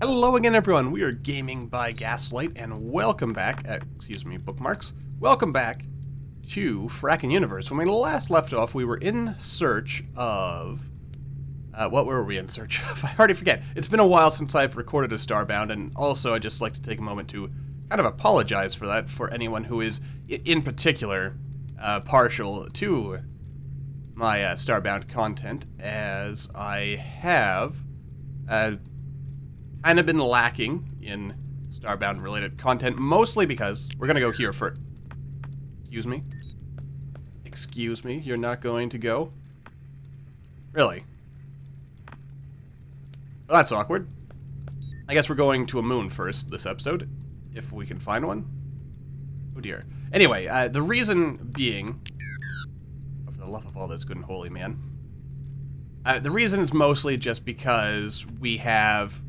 Hello again, everyone. We are Gaming by Gaslight, and welcome back. Excuse me, bookmarks. Welcome back to Frackin Univserse. When we last left off, we were in search of. What were we in search of? I already forget. It's been a while since I've recorded a Starbound, and also I'd just like to take a moment to kind of apologize for that for anyone who is, in particular, partial to my Starbound content, as I have kind of been lacking in Starbound related content, mostly because we're gonna go here for. Excuse me? Excuse me, you're not going to go? Really? Well, that's awkward. I guess we're going to a moon first this episode, if we can find one. Oh dear. Anyway, the reason being, for the love of all that's good and holy, man. The reason is mostly just because we have.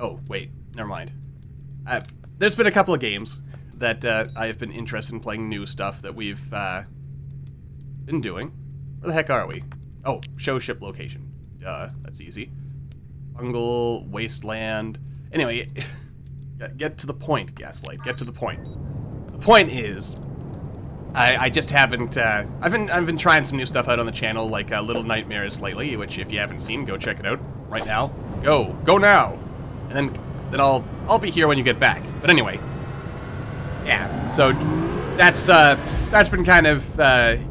Oh, wait, never mind. There's been a couple of games that I have been interested in playing, new stuff that we've been doing. Where the heck are we? Oh, show ship location. That's easy. Bungle, Wasteland. Anyway, get to the point, Gaslight. Get to the point. The point is, I just haven't. I've been trying some new stuff out on the channel, like Little Nightmares lately. Which, if you haven't seen, go check it out right now. Go now. And then I'll be here when you get back. But anyway, yeah. So that's been kind of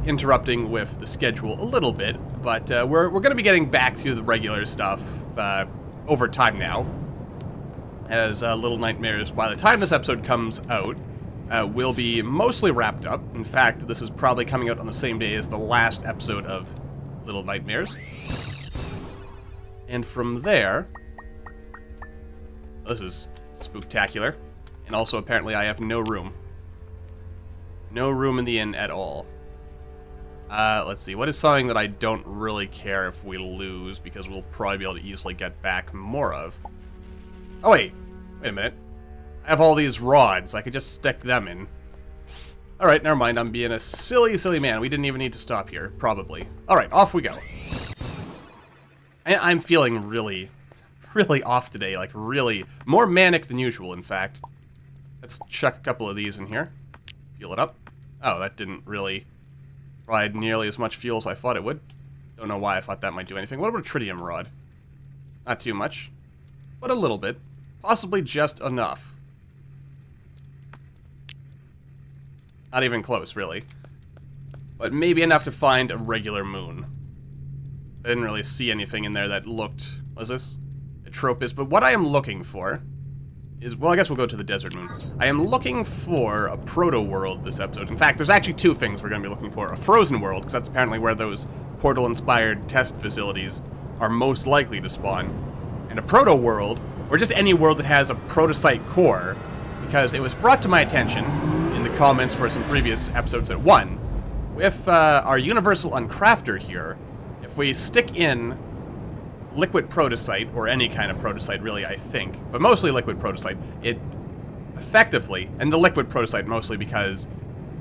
interrupting with the schedule a little bit. But we're gonna be getting back to the regular stuff over time now. As Little Nightmares, by the time this episode comes out, will be mostly wrapped up. In fact, this is probably coming out on the same day as the last episode of Little Nightmares. And from there. This is spooktacular. And also, apparently, I have no room. No room in the inn at all. Let's see. What is something that I don't really care if we lose, because we'll probably be able to easily get back more of? Oh, wait. Wait a minute. I have all these rods. I could just stick them in. Alright, never mind. I'm being a silly, silly man. We didn't even need to stop here. Probably. Alright, off we go. I'm feeling really off today, like really more manic than usual, in fact. Let's chuck a couple of these in here. Fuel it up. Oh, that didn't really provide nearly as much fuel as I thought it would. Don't know why I thought that might do anything. What about a tritium rod? Not too much, but a little bit. Possibly just enough. Not even close, really. But maybe enough to find a regular moon. I didn't really see anything in there that looked... What is this? Tropist, but what I am looking for is, well, I guess we'll go to the desert moon. I am looking for a proto-world this episode. In fact, there's actually two things we're going to be looking for. A frozen world, because that's apparently where those portal-inspired test facilities are most likely to spawn. And a proto-world, or just any world that has a protosite core, because it was brought to my attention in the comments for some previous episodes at 1, with our universal uncrafter here, if we stick in liquid protosite, or any kind of protosite, really, I think, but mostly liquid protosite, it effectively, and the liquid protosite mostly because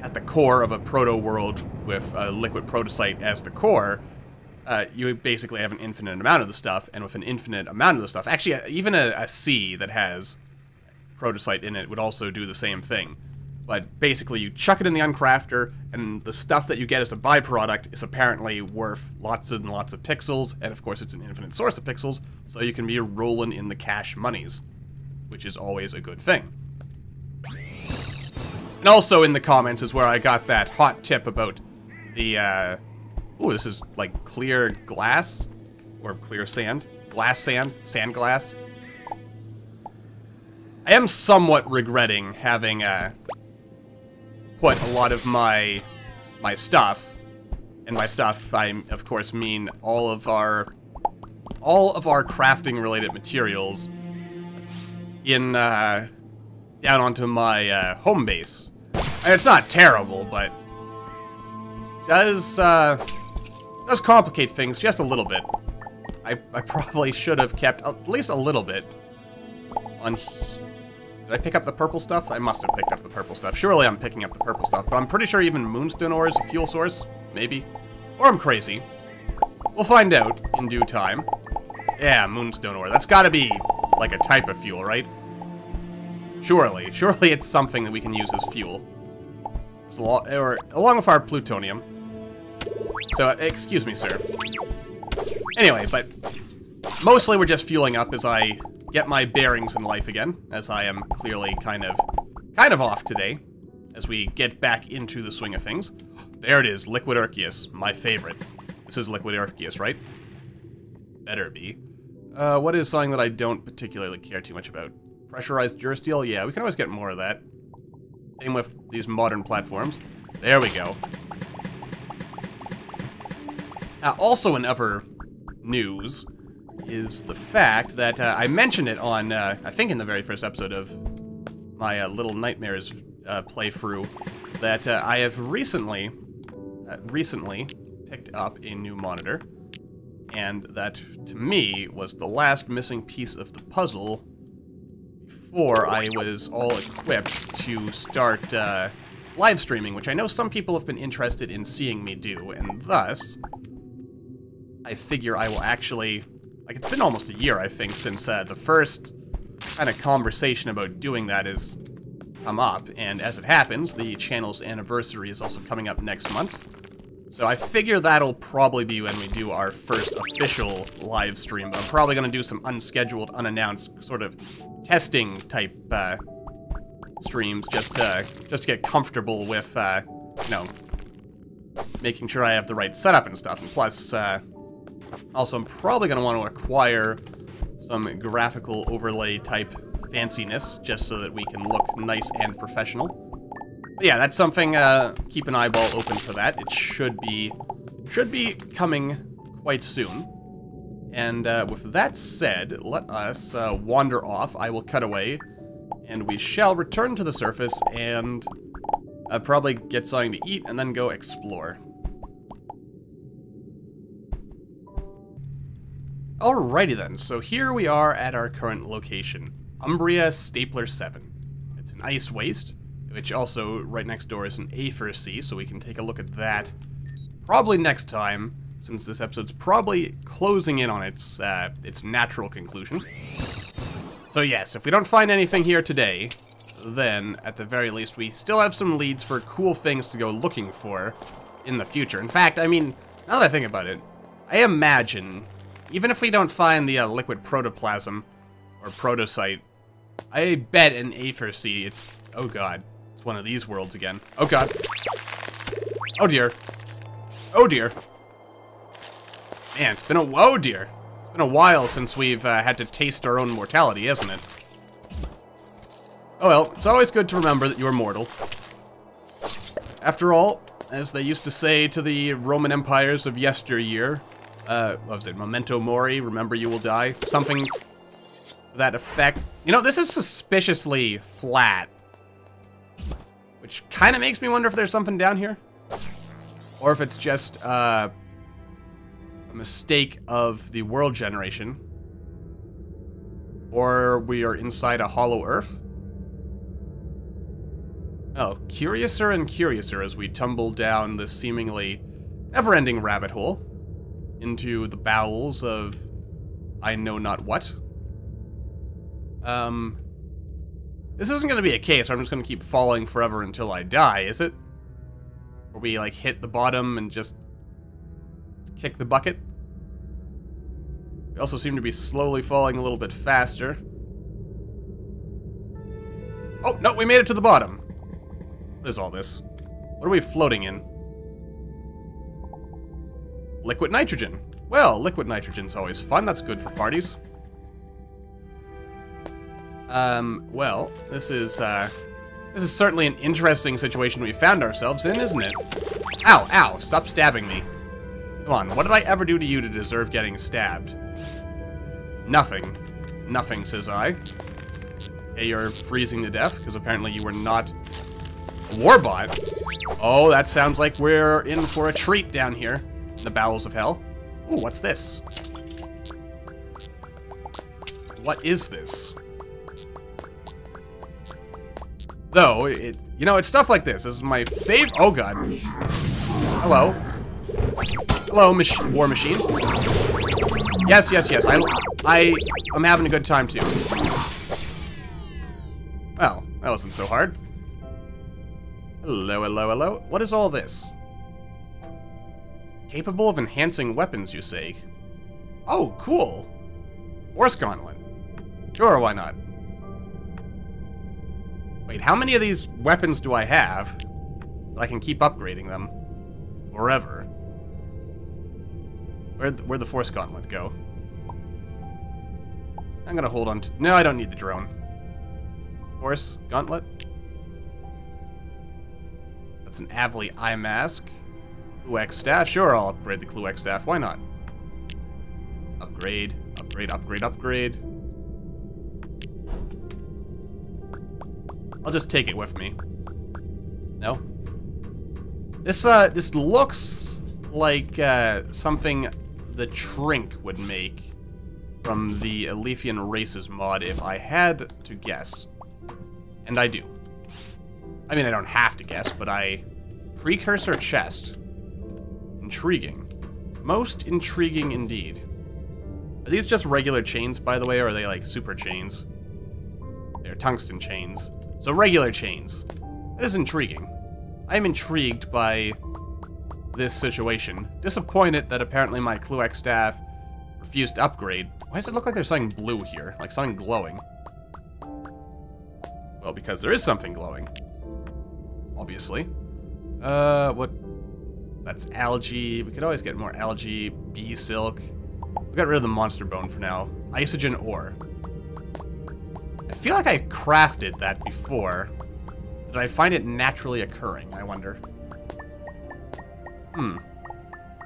at the core of a proto-world with a liquid protosite as the core, you basically have an infinite amount of the stuff, and with an infinite amount of the stuff, actually, even a sea that has protosite in it would also do the same thing. But basically, you chuck it in the uncrafter, and the stuff that you get as a byproduct is apparently worth lots and lots of pixels, and of course it's an infinite source of pixels, so you can be rolling in the cash monies, which is always a good thing. And also in the comments is where I got that hot tip about the, ooh, this is like clear glass, or clear sand, glass sand, sand glass. I am somewhat regretting having, put a lot of my stuff, and by stuff I of course mean all of our crafting related materials in down onto my home base. And it's not terrible, but does complicate things just a little bit. I probably should have kept at least a little bit on. Did I pick up the purple stuff? I must have picked up the purple stuff. Surely I'm picking up the purple stuff, but I'm pretty sure even moonstone ore is a fuel source. Maybe. Or I'm crazy. We'll find out in due time. Yeah, moonstone ore. That's gotta be, like, a type of fuel, right? Surely. Surely it's something that we can use as fuel. Or along with our plutonium. So, excuse me, sir. Anyway, but mostly we're just fueling up as I get my bearings in life again, as I am clearly kind of off today, as we get back into the swing of things. There it is, Liquid Arceus, my favorite. This is Liquid Arceus, right? Better be. What is something that I don't particularly care too much about? Pressurized Durasteel? Yeah, we can always get more of that. Same with these modern platforms. There we go. Also in other news is the fact that I mentioned it on, I think in the very first episode of my Little Nightmares playthrough, that I have recently picked up a new monitor, and that, to me, was the last missing piece of the puzzle before I was all equipped to start live streaming, which I know some people have been interested in seeing me do, and thus, I figure I will actually... Like, it's been almost a year, I think, since the first kind of conversation about doing that has come up, and as it happens, the channel's anniversary is also coming up next month. So I figure that'll probably be when we do our first official live stream, but I'm probably going to do some unscheduled, unannounced, sort of testing type streams just to get comfortable with, you know, making sure I have the right setup and stuff, and plus, also, I'm probably going to want to acquire some graphical overlay type fanciness, just so that we can look nice and professional. But yeah, that's something, keep an eyeball open for that. It should be coming quite soon. And with that said, let us wander off. I will cut away, and we shall return to the surface and probably get something to eat and then go explore. Alrighty then, so here we are at our current location, Umbria Stapler 7. It's an ice waste, which also right next door is an Aether Sea, so we can take a look at that probably next time, since this episode's probably closing in on its natural conclusion. So yes, if we don't find anything here today, then at the very least we still have some leads for cool things to go looking for in the future. In fact, I mean, now that I think about it, I imagine... Even if we don't find the liquid protoplasm, or protosite, I bet in Aether Sea it's... Oh god, it's one of these worlds again. Oh god. Oh dear. Oh dear. Man, it's been a... Oh dear. It's been a while since we've had to taste our own mortality, hasn't it? Oh well, it's always good to remember that you're mortal. After all, as they used to say to the Roman empires of yesteryear, what was it? Memento mori, remember you will die? Something to that effect. You know, this is suspiciously flat. Which kind of makes me wonder if there's something down here. Or if it's just a mistake of the world generation. Or we are inside a hollow earth. Oh, curiouser and curiouser as we tumble down this seemingly never-ending rabbit hole into the bowels of I know not what. This isn't going to be a case where I'm just going to keep falling forever until I die, is it? Or we, like, hit the bottom and just kick the bucket? We also seem to be slowly falling a little bit faster. Oh, no, we made it to the bottom. What is all this? What are we floating in? Liquid nitrogen. Well, liquid nitrogen's always fun. That's good for parties. Well, this is certainly an interesting situation we found ourselves in, isn't it? Ow, ow, stop stabbing me. Come on, what did I ever do to you to deserve getting stabbed? Nothing. Nothing, says I. Okay, you're freezing to death, because apparently you were not a warbot. Oh, that sounds like we're in for a treat down here. The bowels of hell. Ooh, what's this? What is this? Though, you know, it's stuff like this. This is my favorite. Oh god. Hello. Hello, war machine. Yes, yes, yes. I'm having a good time too. Well, that wasn't so hard. Hello, hello, hello. What is all this? Capable of enhancing weapons, you say? Oh, cool. Force Gauntlet. Sure, why not? Wait, how many of these weapons do I have that I can keep upgrading them forever? Where'd the Force Gauntlet go? I'm gonna hold on to... No, I don't need the drone. Force Gauntlet. That's an Avley eye mask. Cluex staff. Sure, I'll upgrade the Cluex staff. Why not? Upgrade, upgrade, upgrade, upgrade. I'll just take it with me. No? This looks like something the Trink would make from the Alethean Races mod if I had to guess. And I do. I mean, I don't have to guess, but Precursor chest. Intriguing. Most intriguing indeed. Are these just regular chains, by the way, or are they like super chains? They're tungsten chains. So regular chains. That is intriguing. I am intrigued by this situation. Disappointed that apparently my Cluex staff refused to upgrade. Why does it look like there's something blue here? Like something glowing. Well, because there is something glowing. Obviously. What? That's algae. We could always get more algae. Bee silk. We got rid of the monster bone for now. Isogen ore. I feel like I crafted that before. Did I find it naturally occurring, I wonder?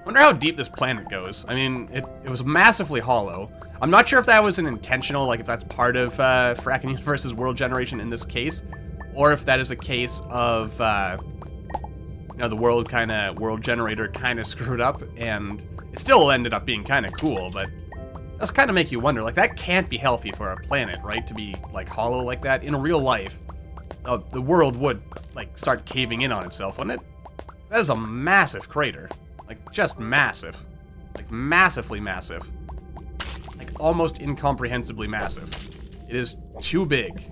Wonder how deep this planet goes. I mean, it was massively hollow. I'm not sure if that was an intentional, like if that's part of Frackin Universe's world generation in this case, or if that is a case of, you know, the world generator kind of screwed up, and it still ended up being kind of cool, but it does kind of make you wonder, like, that can't be healthy for a planet, right? To be, like, hollow like that. In real life, the world would, like, start caving in on itself, wouldn't it? That is a massive crater. Like, just massive. Like, massively massive. Like, almost incomprehensibly massive. It is too big.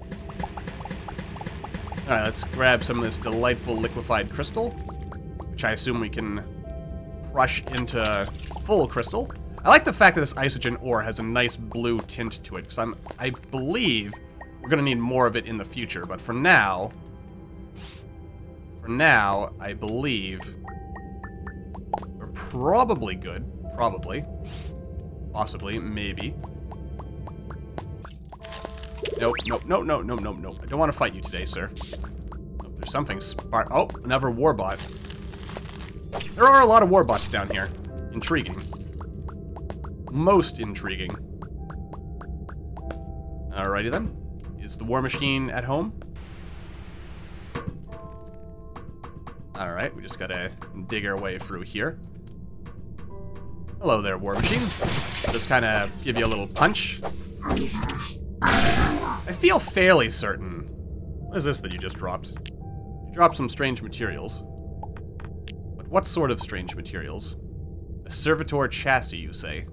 Alright, let's grab some of this delightful liquefied crystal, which I assume we can crush into full crystal. I like the fact that this isogen ore has a nice blue tint to it, because I believe we're going to need more of it in the future, but for now, I believe we're probably good. Probably. Possibly. Maybe. Nope, nope, nope, nope, nope, nope, nope. I don't want to fight you today, sir. Oh, there's something oh, another warbot. There are a lot of warbots down here. Intriguing. Most intriguing. Alrighty then. Is the war machine at home? Alright, we just gotta dig our way through here. Hello there, war machine. Just kind of give you a little punch. I feel fairly certain. What is this that you just dropped? You dropped some strange materials. But what sort of strange materials? A servitor chassis, you say?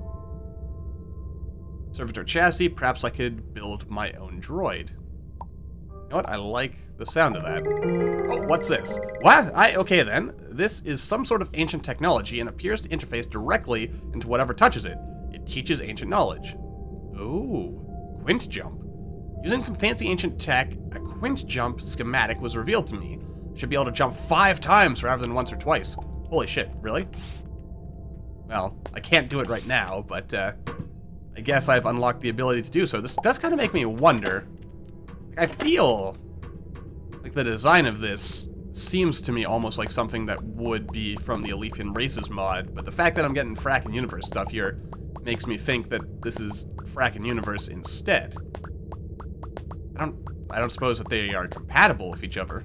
Servitor chassis, perhaps I could build my own droid. You know what? I like the sound of that. Oh, what's this? What? Okay then. This is some sort of ancient technology and appears to interface directly into whatever touches it. It teaches ancient knowledge. Ooh. Quint jump. Using some fancy ancient tech, a quint jump schematic was revealed to me. I should be able to jump 5 times rather than once or twice. Holy shit, really? Well, I can't do it right now, but I guess I've unlocked the ability to do so. This does kind of make me wonder. I feel like the design of this seems to me almost like something that would be from the Alethean Races mod, but the fact that I'm getting Frackin Universe stuff here makes me think that this is Frackin Universe instead. I don't suppose that they are compatible with each other.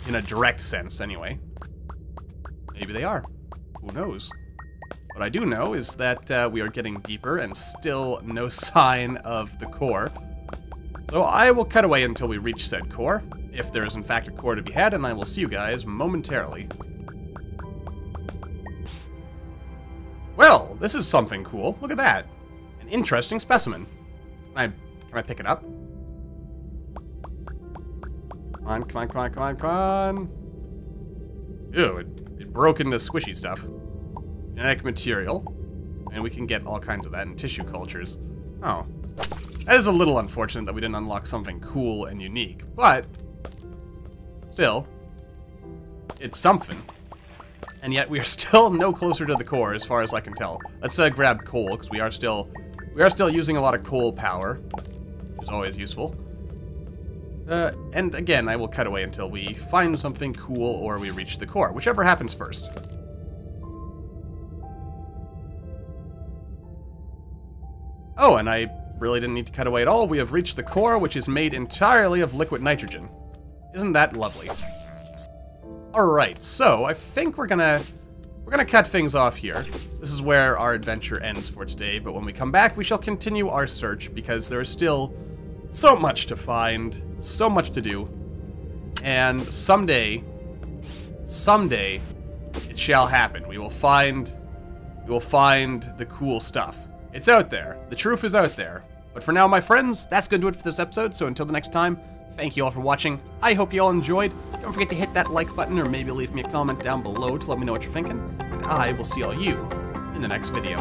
In a direct sense, anyway. Maybe they are. Who knows? What I do know is that we are getting deeper and still no sign of the core. So I will cut away until we reach said core, if there is in fact a core to be had, and I will see you guys momentarily. Well, this is something cool. Look at that. An interesting specimen. Can I pick it up? Come on, come on, come on, come on, come on. Ew, it broke into squishy stuff. Genetic material. And we can get all kinds of that in tissue cultures. Oh. That is a little unfortunate that we didn't unlock something cool and unique, but still, it's something. And yet we are still no closer to the core as far as I can tell. Let's grab coal, because we are still using a lot of coal power, which is always useful. And again, I will cut away until we find something cool or we reach the core, whichever happens first. Oh, and I really didn't need to cut away at all. We have reached the core, which is made entirely of liquid nitrogen. Isn't that lovely? Alright, so I think we're gonna cut things off here. This is where our adventure ends for today, but when we come back, we shall continue our search, because there is still so much to find, so much to do, and someday, it shall happen. We will find the cool stuff. It's out there. The truth is out there. But for now, my friends, that's gonna do it for this episode, so until the next time, thank you all for watching. I hope you all enjoyed. Don't forget to hit that like button, or maybe leave me a comment down below to let me know what you're thinking. And I will see all you in the next video.